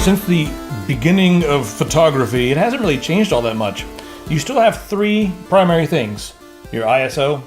Since the beginning of photography, it hasn't really changed all that much. You still have three primary things: your ISO,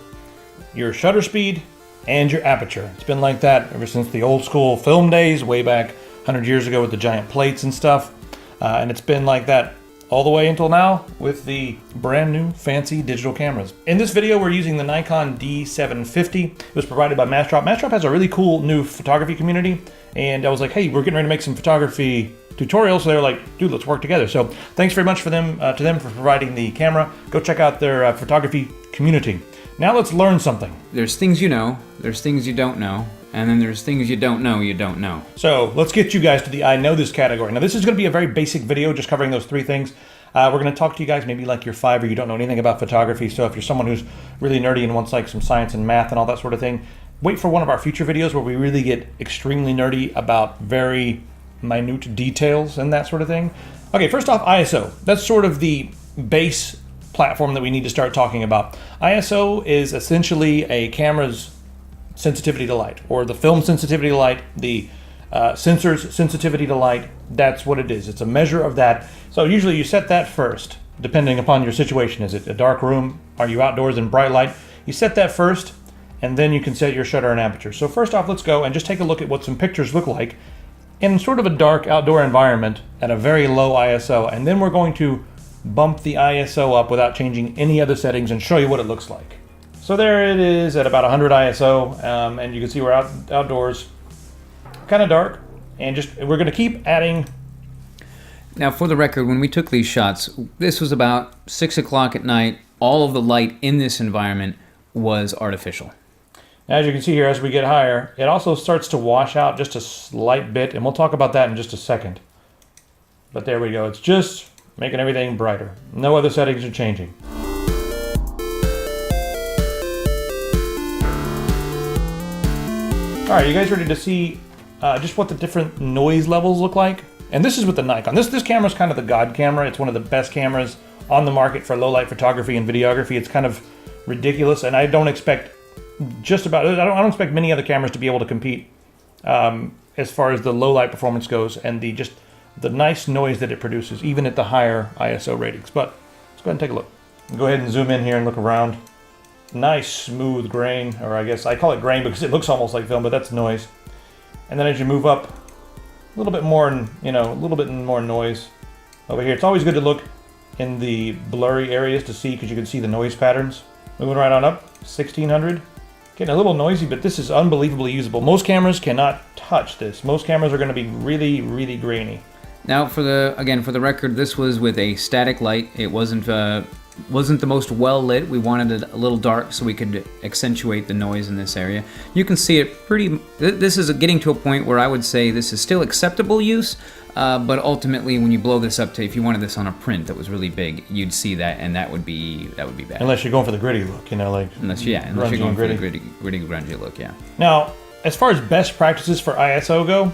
your shutter speed, and your aperture. It's been like that ever since the old school film days, way back 100 years ago with the giant plates and stuff. And it's been like that all the way until now with the brand new fancy digital cameras. In this video, we're using the Nikon D750. It was provided by Mastrop. Mastrop has a really cool new photography community. And I was like, hey, we're getting ready to make some photography tutorials. So they were like, dude, let's work together. So thanks very much to them for providing the camera. Go check out their photography community. Now let's learn something. There's things you know, there's things you don't know, and then there's things you don't know you don't know. So let's get you guys to the I know this category. Now this is going to be a very basic video, just covering those three things. We're going to talk to you guys maybe like you're 5 or you don't know anything about photography. So if you're someone who's really nerdy and wants like some science and math and all that sort of thing, wait for one of our future videos where we really get extremely nerdy about very minute details and that sort of thing. Okay, first off, ISO. That's sort of the base platform that we need to start talking about. ISO is essentially a camera's sensitivity to light, or the film sensitivity to light, the sensor's sensitivity to light. That's what it is. It's a measure of that. So usually you set that first, depending upon your situation. Is it a dark room? Are you outdoors in bright light? You set that first, and then you can set your shutter and aperture. So first off, let's go and just take a look at what some pictures look like in sort of a dark outdoor environment at a very low ISO, and then we're going to bump the ISO up without changing any other settings and show you what it looks like. So there it is at about 100 ISO, and you can see we're outdoors, kind of dark, and we're going to keep adding. Now, for the record, when we took these shots, this was about 6 o'clock at night. All of the light in this environment was artificial. As you can see here, as we get higher, it also starts to wash out just a slight bit, and we'll talk about that in just a second. But there we go. It's just making everything brighter. No other settings are changing. All right, you guys ready to see just what the different noise levels look like? And this is with the Nikon. This camera is kind of the god camera. It's one of the best cameras on the market for low light photography and videography. It's kind of ridiculous, and I don't expect I don't expect many other cameras to be able to compete as far as the low light performance goes and the nice noise that it produces, even at the higher ISO ratings. But let's go ahead and take a look. Go ahead and zoom in here and look around. Nice smooth grain, or I guess I call it grain because it looks almost like film, but that's noise. And then as you move up, a little bit more, a little bit more noise over here. It's always good to look in the blurry areas to see, because you can see the noise patterns. Moving right on up, 1600. Getting a little noisy, but this is unbelievably usable. Most cameras cannot touch this. Most cameras are going to be really, really grainy. Now, for the record, this was with a static light. It wasn't the most well lit. We wanted it a little dark so we could accentuate the noise in this area. You can see it this is getting to a point where I would say this is still acceptable use, but ultimately when you blow this up to, if you wanted this on a print that was really big, you'd see that, and that would be bad. Unless you're going for the gritty look, unless you're going for the gritty grungy look, yeah. Now, as far as best practices for ISO go,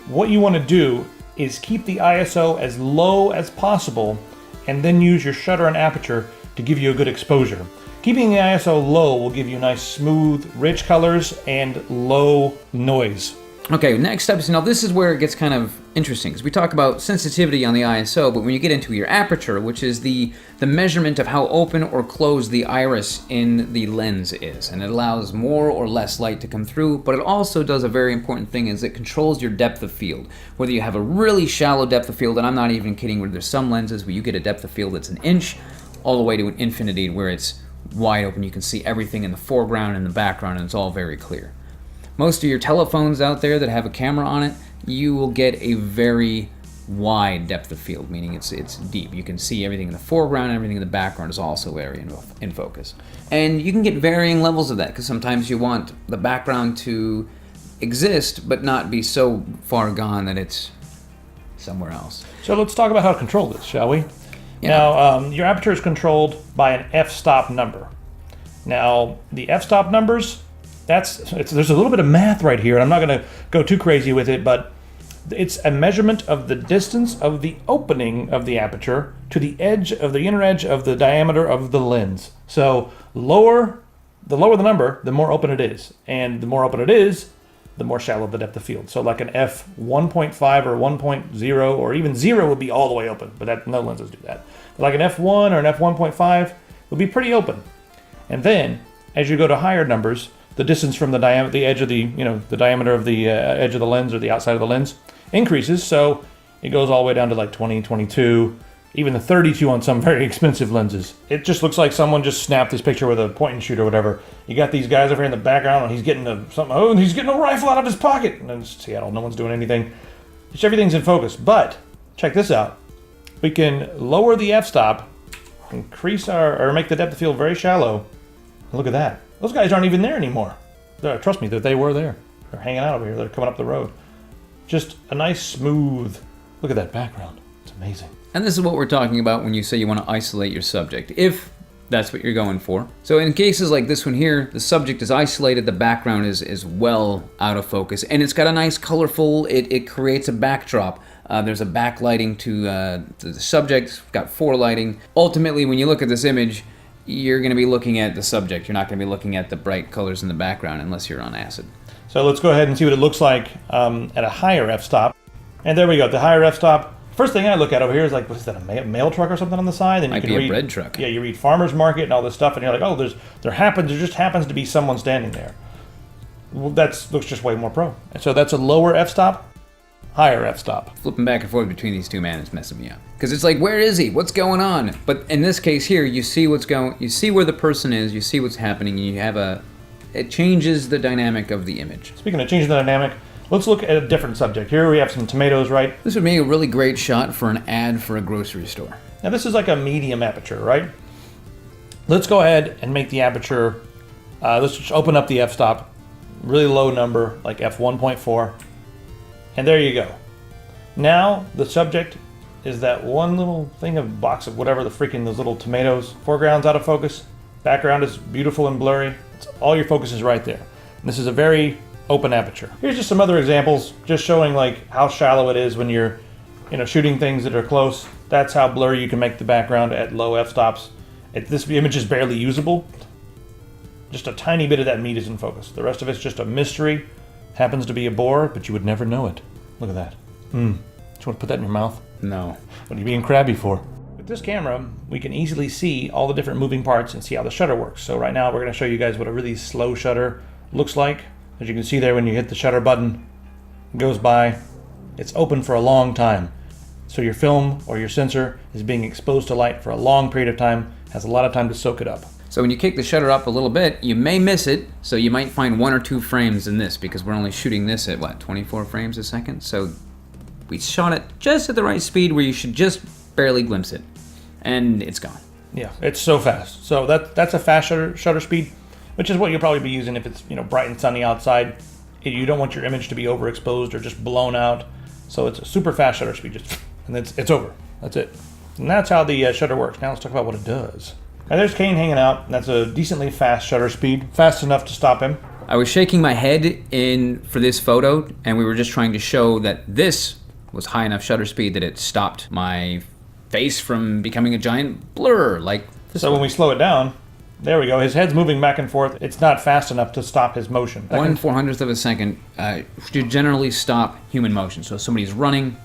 what you want to do is keep the ISO as low as possible, and then use your shutter and aperture to give you a good exposure. Keeping the ISO low will give you nice, smooth, rich colors and low noise. Okay, next up, now this is where it gets kind of interesting, because we talk about sensitivity on the ISO, but when you get into your aperture, which is the measurement of how open or closed the iris in the lens is, and it allows more or less light to come through, but it also does a very important thing, is it controls your depth of field. Whether you have a really shallow depth of field, and I'm not even kidding, where there's some lenses where you get a depth of field that's 1 inch, all the way to an infinity where it's wide open. You can see everything in the foreground and the background, and it's all very clear. Most of your telephones out there that have a camera on it, you will get a very wide depth of field, meaning it's deep. You can see everything in the foreground, and everything in the background is also very in focus. And you can get varying levels of that, because sometimes you want the background to exist, but not be so far gone that it's somewhere else. So let's talk about how to control this, shall we? Yeah. Now, your aperture is controlled by an f-stop number. Now, the f-stop numbers, there's a little bit of math right here, and I'm not going to go too crazy with it, but it's a measurement of the distance of the opening of the aperture to the inner edge of the diameter of the lens. So the lower the number, the more open it is. And the more open it is, the more shallow the depth of field. So like an f1.5 or 1.0 or even 0 would be all the way open, but no lenses do that. But like an f1 or an f1.5 would be pretty open. And then as you go to higher numbers, the distance from the edge of the the diameter of the edge of the lens or the outside of the lens increases. So it goes all the way down to like 20, 22, even the 32 on some very expensive lenses. It just looks like someone just snapped this picture with a point and shoot or whatever. You got these guys over here in the background, and he's getting he's getting a rifle out of his pocket. And in Seattle, no one's doing anything. Just everything's in focus. But check this out. We can lower the f-stop, increase or make the depth of field very shallow. Look at that. Those guys aren't even there anymore. Trust me, that they were there. They're hanging out over here. They're coming up the road. Just a nice smooth. Look at that background. It's amazing. And this is what we're talking about when you say you want to isolate your subject, if that's what you're going for. So in cases like this one here, the subject is isolated, the background is well out of focus, and it's got a nice colorful, it creates a backdrop. There's a backlighting to the subject, got forelighting. Ultimately, when you look at this image, you're going to be looking at the subject. You're not going to be looking at the bright colors in the background unless you're on acid. So let's go ahead and see what it looks like at a higher f-stop. And there we go, the higher f-stop. First thing I look at over here is like, what is that, a mail truck or something on the side? Then Might be a bread truck. Yeah, you read farmer's market and all this stuff, and you're like, oh, there just happens to be someone standing there. Well, looks just way more pro. And so that's a lower f-stop, higher f-stop. Flipping back and forth between these two, man, is messing me up. Because it's like, where is he? What's going on? But in this case here, you see where the person is, you see what's happening, and it changes the dynamic of the image. Speaking of changing the dynamic, let's look at a different subject. Here we have some tomatoes, right? This would be a really great shot for an ad for a grocery store. Now this is like a medium aperture, right? Let's go ahead and make the aperture, let's just open up the f-stop, really low number, like f1.4, and there you go. Now the subject is that one little thing of box of whatever those little tomatoes. Foreground's out of focus, background is beautiful and blurry. All your focus is right there. And this is a very open aperture. Here's just some other examples, just showing like how shallow it is when you're, shooting things that are close. That's how blurry you can make the background at low f-stops. This image is barely usable. Just a tiny bit of that meat is in focus. The rest of it's just a mystery. Happens to be a boar, but you would never know it. Look at that. Do you want to put that in your mouth? No. What are you being crabby for? With this camera, we can easily see all the different moving parts and see how the shutter works. So right now we're going to show you guys what a really slow shutter looks like. As you can see there, when you hit the shutter button, it goes by. It's open for a long time. So your film or your sensor is being exposed to light for a long period of time, has a lot of time to soak it up. So when you kick the shutter up a little bit, you may miss it, so you might find 1 or 2 frames in this, because we're only shooting this at, 24 frames a second? So we shot it just at the right speed where you should just barely glimpse it, and it's gone. Yeah, it's so fast. So that's a fast shutter speed, which is what you'll probably be using if it's bright and sunny outside. You don't want your image to be overexposed or just blown out. So it's a super fast shutter speed, and it's over. That's it. And that's how the shutter works. Now let's talk about what it does. Now there's Kane hanging out. That's a decently fast shutter speed, fast enough to stop him. I was shaking my head for this photo, and we were just trying to show that this was high enough shutter speed that it stopped my face from becoming a giant blur like this. So when we slow it down, there we go. His head's moving back and forth. It's not fast enough to stop his motion. 1/400th of a second should generally stop human motion. So if somebody's running,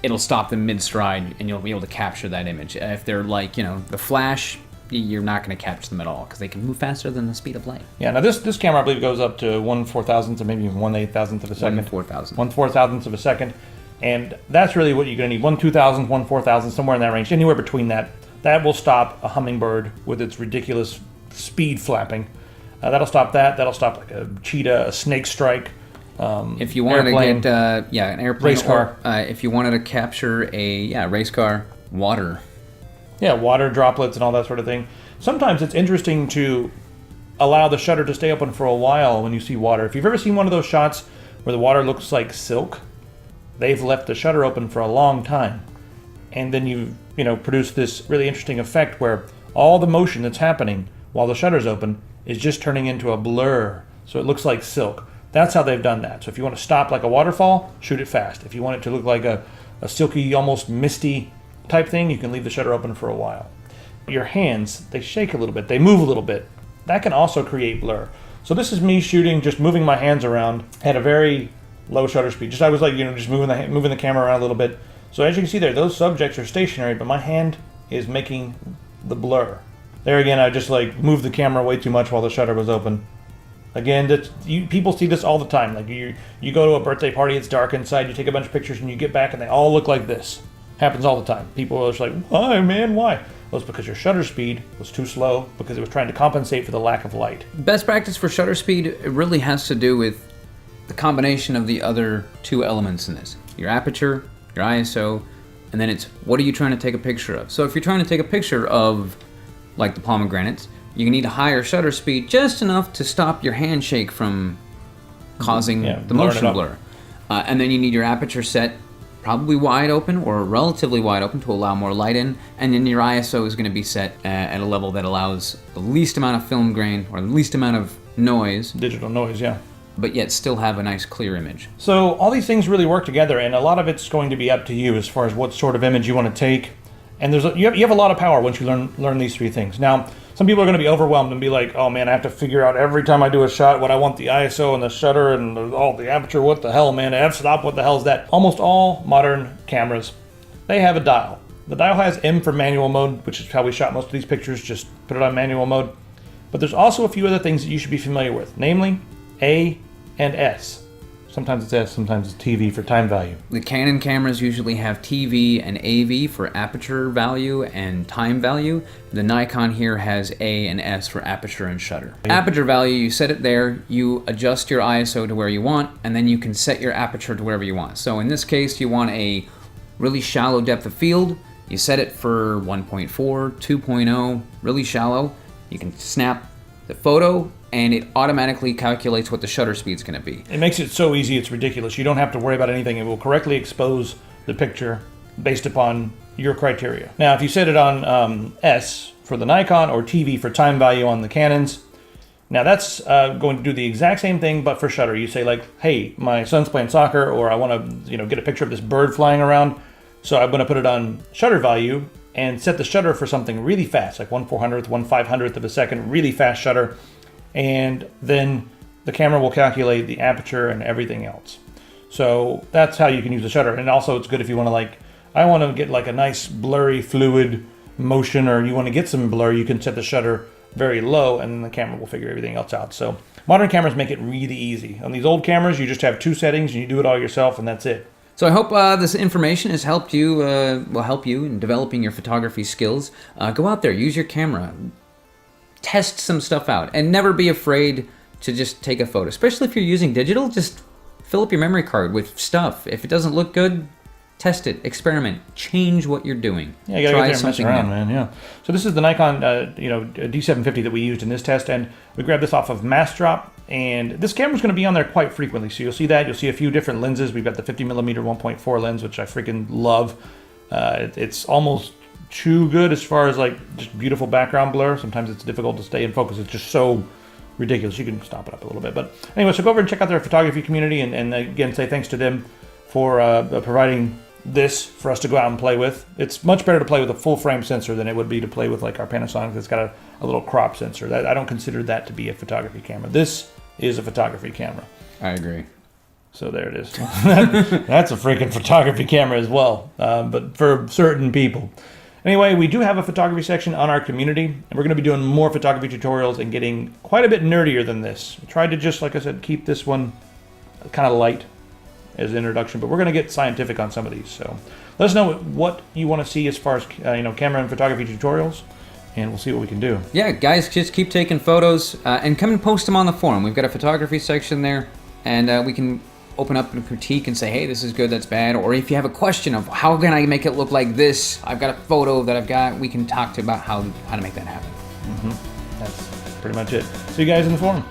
it'll stop them mid-stride, and you'll be able to capture that image. If they're like, the Flash, you're not going to capture them at all because they can move faster than the speed of light. Yeah, now this camera, I believe, goes up to 1/4000th or maybe 1/8000th of a second. 1/4000. 1/4000th of a second. And that's really what you're going to need. 1/2000th, 1/4000th, somewhere in that range, anywhere between that. That will stop a hummingbird with its ridiculous speed flapping. That'll stop that. That'll stop like a cheetah, a snake strike. If you wanted airplane, to get an airplane, race car. If you wanted to capture a race car, water. Yeah, water droplets and all that sort of thing. Sometimes it's interesting to allow the shutter to stay open for a while when you see water. If you've ever seen one of those shots where the water looks like silk, they've left the shutter open for a long time. And then you produce this really interesting effect where all the motion that's happening while the shutter's open is just turning into a blur. So it looks like silk. That's how they've done that. So if you want to stop like a waterfall, shoot it fast. If you want it to look like a silky, almost misty type thing, you can leave the shutter open for a while. Your hands, they shake a little bit, they move a little bit. That can also create blur. So this is me shooting, just moving my hands around at a very low shutter speed. I was like, just moving the camera around a little bit. So as you can see there, those subjects are stationary, but my hand is making the blur. There again, I just like moved the camera way too much while the shutter was open. Again, people see this all the time. Like you go to a birthday party, it's dark inside, you take a bunch of pictures and you get back and they all look like this. Happens all the time. People are just like, why, man, why? Well, it's because your shutter speed was too slow because it was trying to compensate for the lack of light. Best practice for shutter speed, it really has to do with the combination of the other two elements in this. Your aperture, your ISO, and then it's what are you trying to take a picture of? So if you're trying to take a picture of, like the pomegranates, you need a higher shutter speed, just enough to stop your handshake from causing the motion blur. And then you need your aperture set probably wide open or relatively wide open to allow more light in. And then your ISO is going to be set at a level that allows the least amount of film grain or the least amount of noise. Digital noise, yeah. But yet still have a nice clear image. So all these things really work together, and a lot of it's going to be up to you as far as what sort of image you want to take. And you have a lot of power once you learn these three things. Now, some people are going to be overwhelmed and be like, oh man, I have to figure out every time I do a shot what I want the ISO and the shutter and the aperture. What the hell, man? F-stop, what the hell is that? Almost all modern cameras, they have a dial. The dial has M for manual mode, which is how we shot most of these pictures. Just put it on manual mode. But there's also a few other things that you should be familiar with, namely A and S. Sometimes it's S, sometimes it's TV for time value. The Canon cameras usually have TV and AV for aperture value and time value. The Nikon here has A and S for aperture and shutter. Aperture value, you set it there, you adjust your ISO to where you want, and then you can set your aperture to wherever you want. So in this case, you want a really shallow depth of field. You set it for 1.4, 2.0, really shallow. You can snap the photo, and it automatically calculates what the shutter speed's going to be. It makes it so easy, it's ridiculous. You don't have to worry about anything. It will correctly expose the picture based upon your criteria. Now, if you set it on S for the Nikon or TV for time value on the Canons, now that's going to do the exact same thing, but for shutter. You say like, hey, my son's playing soccer, or I want to get a picture of this bird flying around, so I'm going to put it on shutter value and set the shutter for something really fast, like 1/400th, 1/500th of a second, really fast shutter. And then the camera will calculate the aperture and everything else. So that's how you can use the shutter. And also it's good if you want to I want to get like a nice blurry fluid motion, or you want to get some blur, you can set the shutter very low and then the camera will figure everything else out. So modern cameras make it really easy. On these old cameras, you just have two settings and you do it all yourself and that's it. So I hope this information has helped you, will help you in developing your photography skills. Go out there, use your camera. Test some stuff out, and never be afraid to just take a photo. Especially if you're using digital, just fill up your memory card with stuff. If it doesn't look good, test it, experiment, change what you're doing. Yeah, you gotta get there and mess around, man. Yeah. So this is the Nikon, D750 that we used in this test, and we grabbed this off of Massdrop. And this camera's going to be on there quite frequently, so you'll see that. You'll see a few different lenses. We've got the 50mm 1.4 lens, which I freaking love. It's almost too good as far as just beautiful background blur. Sometimes it's difficult to stay in focus. It's just so ridiculous. You can stop it up a little bit. But anyway, so go over and check out their photography community, and again, say thanks to them for providing this for us to go out and play with. It's much better to play with a full frame sensor than it would be to play with our Panasonic that's got a little crop sensor. I don't consider that to be a photography camera. This is a photography camera. I agree. So there it is. That's a freaking photography camera as well, but for certain people. Anyway, we do have a photography section on our community, and we're going to be doing more photography tutorials and getting quite a bit nerdier than this. I tried to just, like I said, keep this one kind of light as an introduction, but we're going to get scientific on some of these. So let us know what you want to see as far as camera and photography tutorials, and we'll see what we can do. Yeah, guys, just keep taking photos and come and post them on the forum. We've got a photography section there, and we can open up and critique and say, hey, this is good, that's bad. Or if you have a question of how can I make it look like this, I've got a photo that I've got, we can talk about how to make that happen. That's pretty much it. See you guys in the forum.